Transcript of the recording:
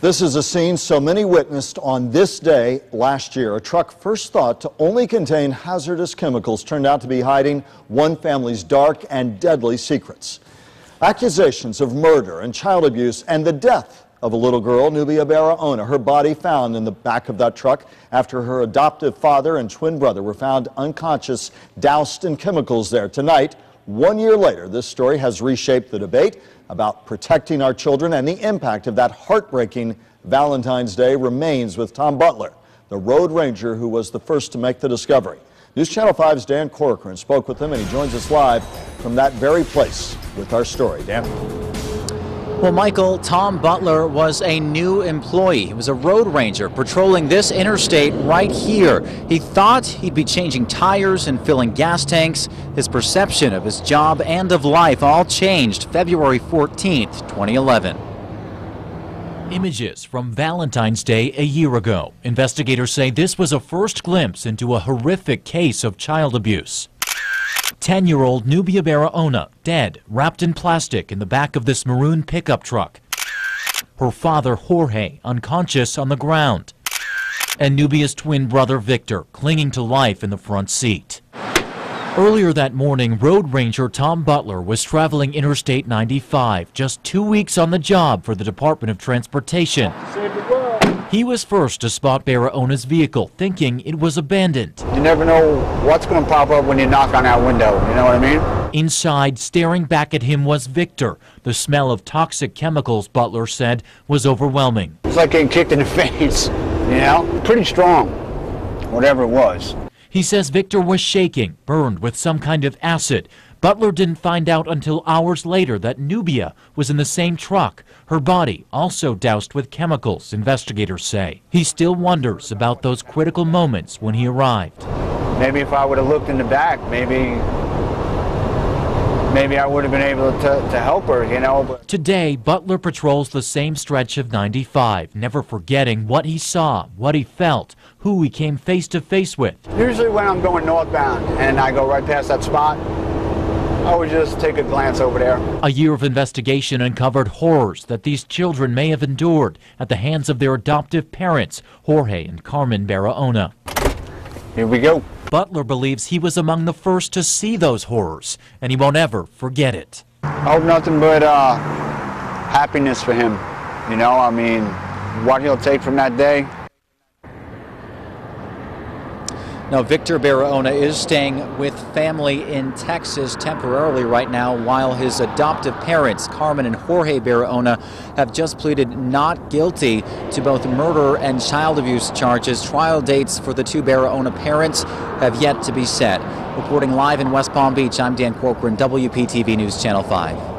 This is a scene so many witnessed on this day last year. A truck first thought to only contain hazardous chemicals turned out to be hiding one family's dark and deadly secrets. Accusations of murder and child abuse and the death of a little girl, Nubia Barahona. Her body found in the back of that truck after her adoptive father and twin brother were found unconscious, doused in chemicals there. Tonight, 1 year later, this story has reshaped the debate about protecting our children, and the impact of that heartbreaking Valentine's Day remains with Tom Butler, the road ranger who was the first to make the discovery. News Channel 5's Dan Corcoran spoke with him, and he joins us live from that very place with our story. Dan? Well, Michael, Tom Butler was a new employee. He was a road ranger patrolling this interstate right here. He thought he'd be changing tires and filling gas tanks. His perception of his job and of life all changed February 14th, 2011. Images from Valentine's Day a year ago. Investigators say this was a first glimpse into a horrific case of child abuse. 10-year-old Nubia Barahona, dead, wrapped in plastic in the back of this maroon pickup truck. Her father, Jorge, unconscious on the ground. And Nubia's twin brother, Victor, clinging to life in the front seat. Earlier that morning, road ranger Tom Butler was traveling Interstate 95, just 2 weeks on the job for the Department of Transportation. He was first to spot Barahona's vehicle, thinking it was abandoned. You never know what's going to pop up when you knock on that window, you know what I mean? Inside, staring back at him was Victor. The smell of toxic chemicals, Butler said, was overwhelming. It's like getting kicked in the face, you know? Pretty strong, whatever it was. He says Victor was shaking, burned with some kind of acid. Butler didn't find out until hours later that Nubia was in the same truck, her body also doused with chemicals, investigators say. He still wonders about those critical moments when he arrived. Maybe if I would have looked in the back, maybe I would have been able to help her, you know. But today, Butler patrols the same stretch of 95, never forgetting what he saw, what he felt, who he came face to face with. Usually when I'm going northbound and I go right past that spot, I would just take a glance over there. A year of investigation uncovered horrors that these children may have endured at the hands of their adoptive parents, Jorge and Carmen Barahona. Here we go. Butler believes he was among the first to see those horrors, and he won't ever forget it. I hope nothing but happiness for him. You know, I mean, what he'll take from that day. Now, Victor Barahona is staying with family in Texas temporarily right now, while his adoptive parents, Carmen and Jorge Barahona, have just pleaded not guilty to both murder and child abuse charges. Trial dates for the two Barahona parents have yet to be set. Reporting live in West Palm Beach, I'm Dan Corcoran, WPTV News Channel 5.